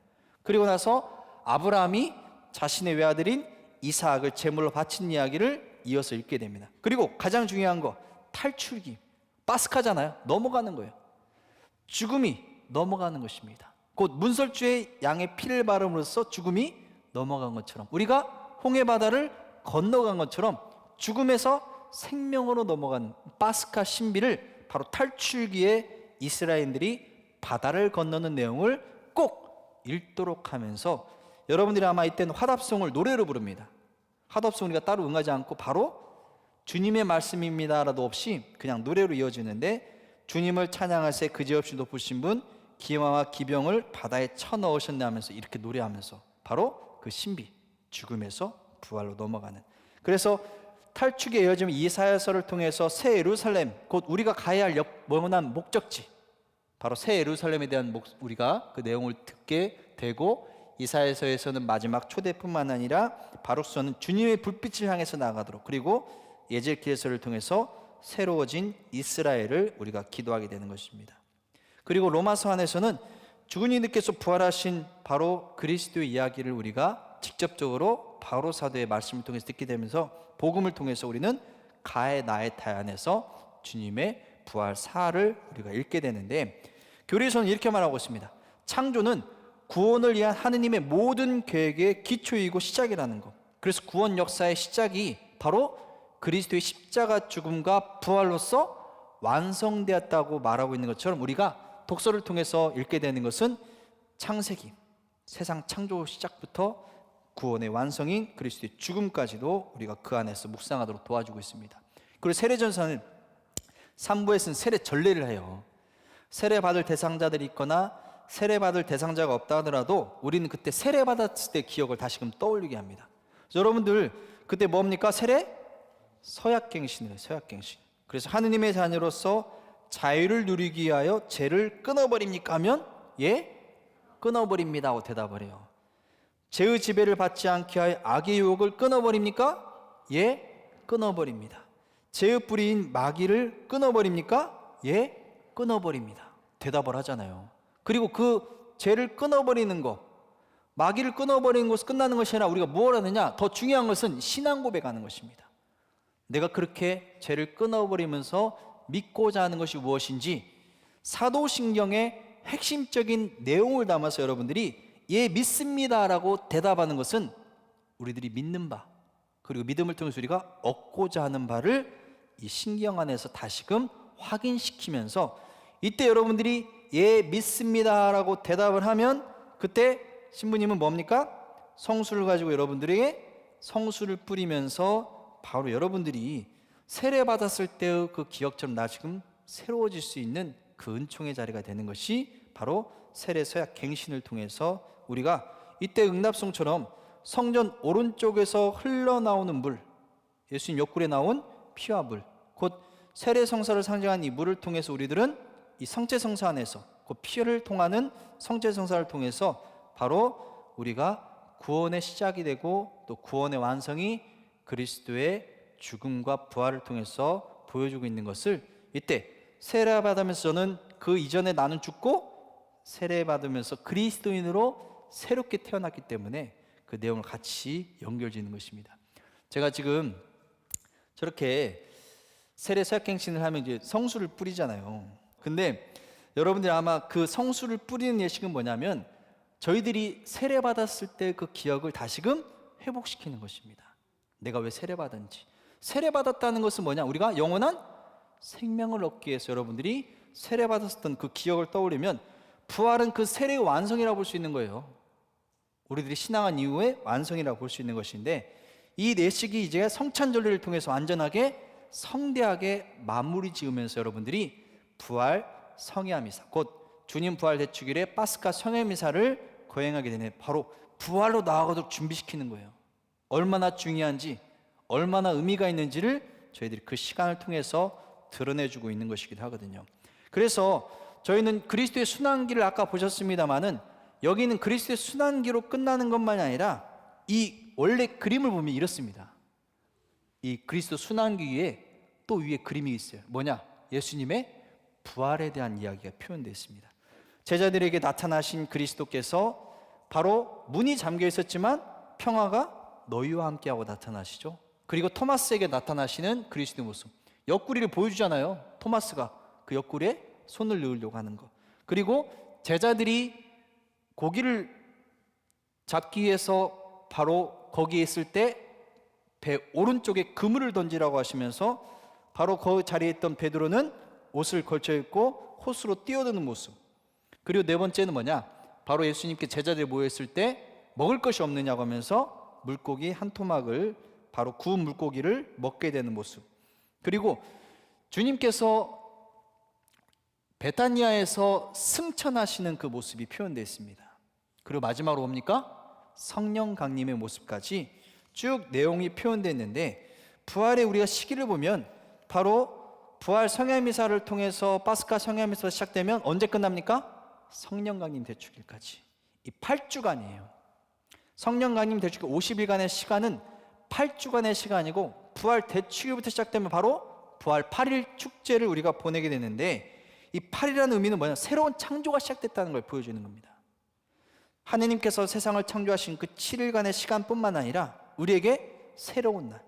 Speaker 1: 그리고 나서 아브라함이 자신의 외아들인 이삭을 제물로 바친 이야기를 이어서 읽게 됩니다. 그리고 가장 중요한 거, 탈출기, 파스카잖아요. 넘어가는 거예요. 죽음이 넘어가는 것입니다. 곧 문설주의 양의 피를 바름으로써 죽음이 넘어간 것처럼, 우리가 홍해 바다를 건너간 것처럼 죽음에서 생명으로 넘어간 파스카 신비를 바로 탈출기에 이스라엘인들이 바다를 건너는 내용을 꼭 읽도록 하면서, 여러분들이 아마 이때는 화답송을 노래로 부릅니다. 화답송 우리가 따로 응하지 않고 바로 주님의 말씀입니다라도 없이 그냥 노래로 이어지는데, 주님을 찬양하세 그지없이 높으신 분 기와와 기병을 바다에 쳐넣으셨네 하면서 이렇게 노래하면서 바로 그 신비, 죽음에서 부활로 넘어가는. 그래서 탈출기에 이어지면 이사야서를 통해서 새 예루살렘, 곧 우리가 가야 할 영원한 목적지, 바로 새 예루살렘에 대한 우리가 그 내용을 듣게 되고, 이사야서에서는 마지막 초대뿐만 아니라 바룩서는 주님의 불빛을 향해서 나아가도록, 그리고 예제키엘서를 통해서 새로워진 이스라엘을 우리가 기도하게 되는 것입니다. 그리고 로마서 안에서는 죽은 이들께서 부활하신 바로 그리스도의 이야기를 우리가 직접적으로 바로 사도의 말씀을 통해서 듣게 되면서, 복음을 통해서 우리는 가의 나의 태 안에서 주님의 부활 사를 우리가 읽게 되는데, 교리에서는 이렇게 말하고 있습니다. 창조는 구원을 위한 하느님의 모든 계획의 기초이고 시작이라는 것. 그래서 구원 역사의 시작이 바로 그리스도의 십자가 죽음과 부활로서 완성되었다고 말하고 있는 것처럼, 우리가 독서를 통해서 읽게 되는 것은 창세기, 세상 창조 시작부터 구원의 완성인 그리스도의 죽음까지도 우리가 그 안에서 묵상하도록 도와주고 있습니다. 그리고 세례전서는 3부에서는 세례 전례를 해요. 세례받을 대상자들이 있거나 세례받을 대상자가 없다 하더라도 우리는 그때 세례받았을 때 기억을 다시금 떠올리게 합니다. 여러분들 그때 뭡니까? 세례? 서약갱신이에요. 서약갱신. 그래서 하느님의 자녀로서 자유를 누리기 위하여 죄를 끊어버립니까? 하면 예, 끊어버립니다 하고 대답을 해요. 죄의 지배를 받지 않게 하여 악의 유혹을 끊어버립니까? 예, 끊어버립니다. 죄의 뿌리인 마귀를 끊어버립니까? 예, 끊어버립니다. 대답을 하잖아요. 그리고 그 죄를 끊어버리는 것, 마귀를 끊어버리는 것은 끝나는 것이 아니라 우리가 무엇을 하느냐? 더 중요한 것은 신앙 고백하는 것입니다. 내가 그렇게 죄를 끊어버리면서 믿고자 하는 것이 무엇인지 사도신경의 핵심적인 내용을 담아서 여러분들이 예, 믿습니다라고 대답하는 것은 우리들이 믿는 바, 그리고 믿음을 통해서 우리가 얻고자 하는 바를 이 신경 안에서 다시금 확인시키면서, 이때 여러분들이 예, 믿습니다라고 대답을 하면 그때 신부님은 뭡니까? 성수를 가지고 여러분들에게 성수를 뿌리면서 바로 여러분들이 세례받았을 때의 그 기억처럼 다시금 새로워질 수 있는 그 은총의 자리가 되는 것이 바로 세례 서약 갱신을 통해서 우리가 이때 응답송처럼 성전 오른쪽에서 흘러나오는 물, 예수님 옆구리에 나온 피와 물, 곧 세례 성사를 상징한 이 물을 통해서 우리들은 이 성체 성사 안에서 그 피를 통하는 성체 성사를 통해서 바로 우리가 구원의 시작이 되고 또 구원의 완성이 그리스도의 죽음과 부활을 통해서 보여주고 있는 것을 이때 세례 받으면서 저는 그 이전에 나는 죽고 세례 받으면서 그리스도인으로 새롭게 태어났기 때문에 그 내용을 같이 연결짓는 것입니다. 제가 지금 저렇게 세례 서약갱신을 하면 이제 성수를 뿌리잖아요. 근데 여러분들이 아마 그 성수를 뿌리는 예식은 뭐냐면 저희들이 세례 받았을 때 그 기억을 다시금 회복시키는 것입니다. 내가 왜 세례 받았는지. 세례 받았다는 것은 뭐냐? 우리가 영원한 생명을 얻기 위해서 여러분들이 세례 받았던 그 기억을 떠올리면 부활은 그 세례의 완성이라고 볼 수 있는 거예요. 우리들이 신앙한 이후에 완성이라고 볼 수 있는 것인데, 이 내식이 이제 성찬절례를 통해서 완전하게 성대하게 마무리 지으면서 여러분들이 부활 성회미사, 곧 주님 부활 대축일에 파스카 성회미사를 거행하게 되는 바로 부활로 나아가도록 준비시키는 거예요. 얼마나 중요한지, 얼마나 의미가 있는지를 저희들이 그 시간을 통해서 드러내주고 있는 것이기도 하거든요. 그래서 저희는 그리스도의 순환기를 아까 보셨습니다마는 여기는 그리스도의 순환기로 끝나는 것만이 아니라 이 원래 그림을 보면 이렇습니다. 이 그리스도 순환기 위에 또 위에 그림이 있어요. 뭐냐? 예수님의 부활에 대한 이야기가 표현되어 있습니다. 제자들에게 나타나신 그리스도께서 바로 문이 잠겨 있었지만 평화가 너희와 함께하고 나타나시죠. 그리고 토마스에게 나타나시는 그리스도의 모습, 옆구리를 보여주잖아요. 토마스가 그 옆구리에 손을 넣으려고 하는 거. 그리고 제자들이 고기를 잡기 위해서 바로 거기에 있을 때 배 오른쪽에 그물을 던지라고 하시면서 바로 그 자리에 있던 베드로는 옷을 걸쳐 입고 호수로 뛰어드는 모습. 그리고 네 번째는 뭐냐? 바로 예수님께 제자들이 모였을 때 먹을 것이 없느냐고 하면서 물고기 한 토막을, 바로 구운 물고기를 먹게 되는 모습. 그리고 주님께서 베타니아에서 승천하시는 그 모습이 표현되어 있습니다. 그리고 마지막으로 뭡니까? 성령 강림의 모습까지 쭉 내용이 표현되어 있는데, 부활의 우리가 시기를 보면 바로 부활 성야미사를 통해서 파스카 성야미사가 시작되면 언제 끝납니까? 성령 강림 대축일까지 이 8주간이에요. 성령 강림 대축일 50일간의 시간은 8주간의 시간이고, 부활 대축일부터 시작되면 바로 부활 8일 축제를 우리가 보내게 되는데, 이 8이라는 의미는 뭐냐? 새로운 창조가 시작됐다는 걸 보여주는 겁니다. 하느님께서 세상을 창조하신 그 7일간의 시간뿐만 아니라 우리에게 새로운 날,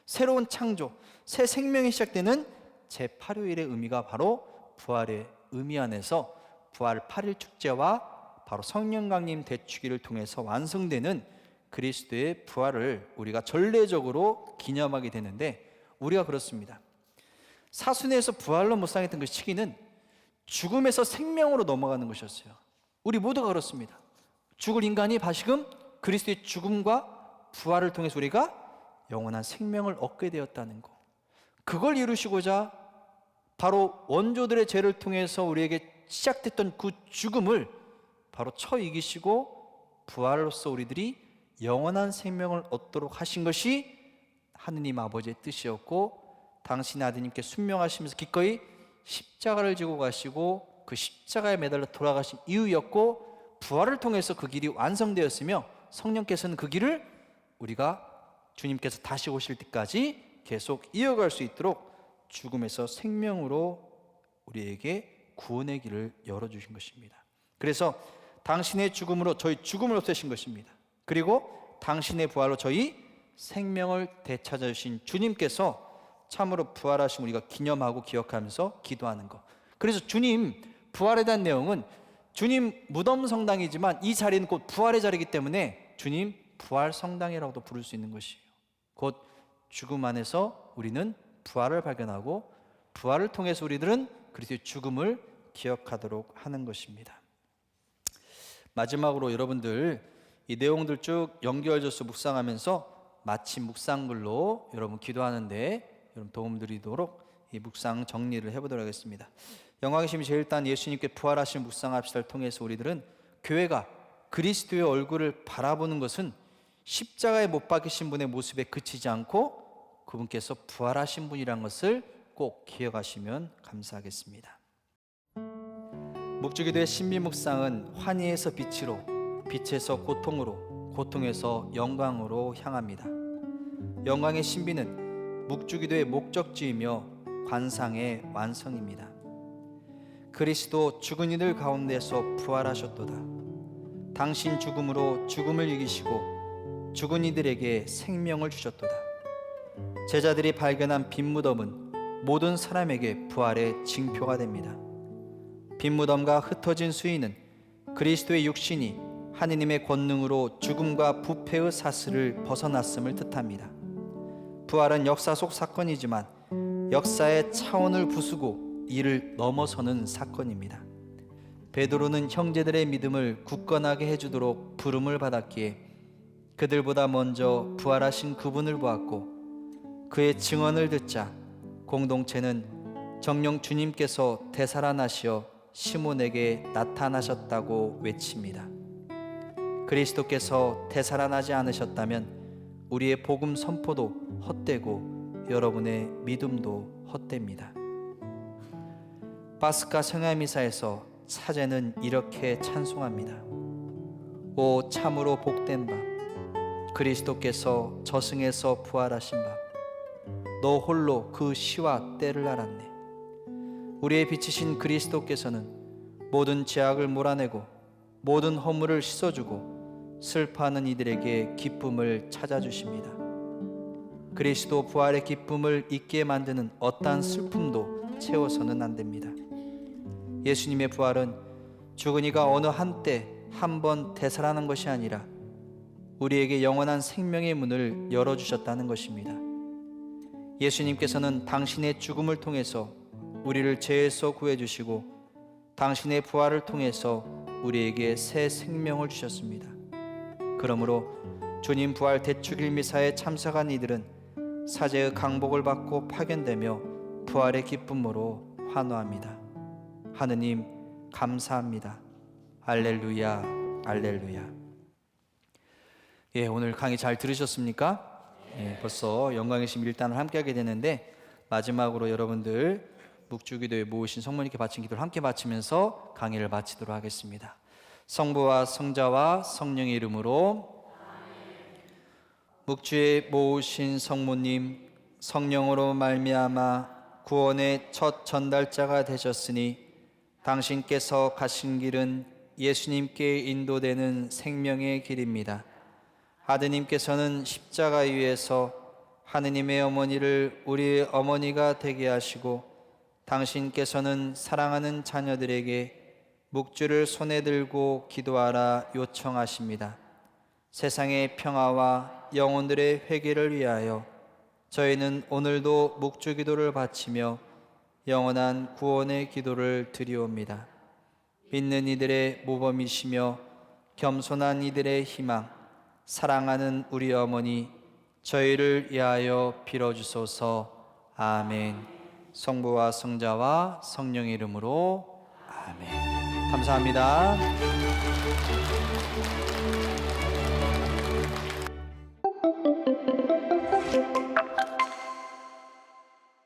Speaker 1: 새로운 창조, 새 생명이 시작되는 제8요일의 의미가 바로 부활의 의미 안에서 부활 8일 축제와 바로 성령 강림 대축일을 통해서 완성되는 그리스도의 부활을 우리가 전례적으로 기념하게 되는데, 우리가 그렇습니다. 사순회에서 부활로 묵상했던 그 시기는 죽음에서 생명으로 넘어가는 것이었어요. 우리 모두가 그렇습니다. 죽을 인간이 다시금 그리스도의 죽음과 부활을 통해서 우리가 영원한 생명을 얻게 되었다는 것, 그걸 이루시고자 바로 원조들의 죄를 통해서 우리에게 시작됐던 그 죽음을 바로 쳐 이기시고 부활로서 우리들이 영원한 생명을 얻도록 하신 것이 하느님 아버지의 뜻이었고, 당신 아드님께 순명하시면서 기꺼이 십자가를 지고 가시고 그 십자가에 매달려 돌아가신 이유였고, 부활을 통해서 그 길이 완성되었으며, 성령께서는 그 길을 우리가 주님께서 다시 오실 때까지 계속 이어갈 수 있도록 죽음에서 생명으로 우리에게 구원의 길을 열어주신 것입니다. 그래서 당신의 죽음으로 저희 죽음을 없애신 것입니다. 그리고 당신의 부활로 저희 생명을 되찾아주신 주님께서 참으로 부활하신 우리가 기념하고 기억하면서 기도하는 것. 그래서 주님 부활에 대한 내용은, 주님 무덤 성당이지만 이 자리는 곧 부활의 자리이기 때문에 주님 부활 성당이라고도 부를 수 있는 것이에요. 곧 죽음 안에서 우리는 부활을 발견하고, 부활을 통해서 우리들은 그리스도의 죽음을 기억하도록 하는 것입니다. 마지막으로 여러분들 이 내용들 쭉 연결져서 묵상하면서 마침 묵상글로 여러분 기도하는데 여러분 도움드리도록 이 묵상 정리를 해보도록 하겠습니다. 영광이신 제1단 예수님께 부활하신 묵상합시다를 통해서 우리들은 교회가 그리스도의 얼굴을 바라보는 것은 십자가에 못 박히신 분의 모습에 그치지 않고 그분께서 부활하신 분이라는 것을 꼭 기억하시면 감사하겠습니다. 묵주기도의 신비묵상은 환희에서 빛으로, 빛에서 고통으로, 고통에서 영광으로 향합니다. 영광의 신비는 묵주기도의 목적지이며 관상의 완성입니다. 그리스도 죽은 이들 가운데서 부활하셨도다. 당신 죽음으로 죽음을 이기시고 죽은 이들에게 생명을 주셨도다. 제자들이 발견한 빈 무덤은 모든 사람에게 부활의 징표가 됩니다. 빈 무덤과 흩어진 수의는 그리스도의 육신이 하느님의 권능으로 죽음과 부패의 사슬을 벗어났음을 뜻합니다. 부활은 역사 속 사건이지만 역사의 차원을 부수고 이를 넘어서는 사건입니다. 베드로는 형제들의 믿음을 굳건하게 해주도록 부름을 받았기에 그들보다 먼저 부활하신 그분을 보았고, 그의 증언을 듣자 공동체는 정녕 주님께서 되살아나시어 시몬에게 나타나셨다고 외칩니다. 그리스도께서 되살아나지 않으셨다면 우리의 복음 선포도 헛되고 여러분의 믿음도 헛됩니다. 파스카 성야미사에서 사제는 이렇게 찬송합니다. 오 참으로 복된 밤, 그리스도께서 저승에서 부활하신 밤, 너 홀로 그 시와 때를 알았네. 우리의 빛이신 그리스도께서는 모든 죄악을 몰아내고 모든 허물을 씻어주고 슬퍼하는 이들에게 기쁨을 찾아주십니다. 그리스도 부활의 기쁨을 잊게 만드는 어떠한 슬픔도 채워서는 안 됩니다. 예수님의 부활은 죽은 이가 어느 한때 한 번 되살아난 것이 아니라 우리에게 영원한 생명의 문을 열어주셨다는 것입니다. 예수님께서는 당신의 죽음을 통해서 우리를 죄에서 구해주시고 당신의 부활을 통해서 우리에게 새 생명을 주셨습니다. 그러므로 주님 부활 대축일 미사에 참석한 이들은 사제의 강복을 받고 파견되며 부활의 기쁨으로 환호합니다. 하느님 감사합니다. 할렐루야, 할렐루야. 예, 오늘 강의 잘 들으셨습니까? 예, 벌써 영광의 심 1단을 함께하게 되는데 마지막으로 여러분들 묵주기도에 모으신 성모님께 바친 기도를 함께 바치면서 강의를 마치도록 하겠습니다. 성부와 성자와 성령의 이름으로. 묵주에 모으신 성모님, 성령으로 말미암아 구원의 첫 전달자가 되셨으니 당신께서 가신 길은 예수님께 인도되는 생명의 길입니다. 아드님께서는 십자가 위에서 하느님의 어머니를 우리의 어머니가 되게 하시고 당신께서는 사랑하는 자녀들에게 묵주를 손에 들고 기도하라 요청하십니다. 세상의 평화와 영혼들의 회개를 위하여 저희는 오늘도 묵주 기도를 바치며 영원한 구원의 기도를 드리옵니다. 믿는 이들의 모범이시며 겸손한 이들의 희망, 사랑하는 우리 어머니 저희를 위하여 빌어주소서. 아멘. 성부와 성자와 성령의 이름으로 아멘. 감사합니다.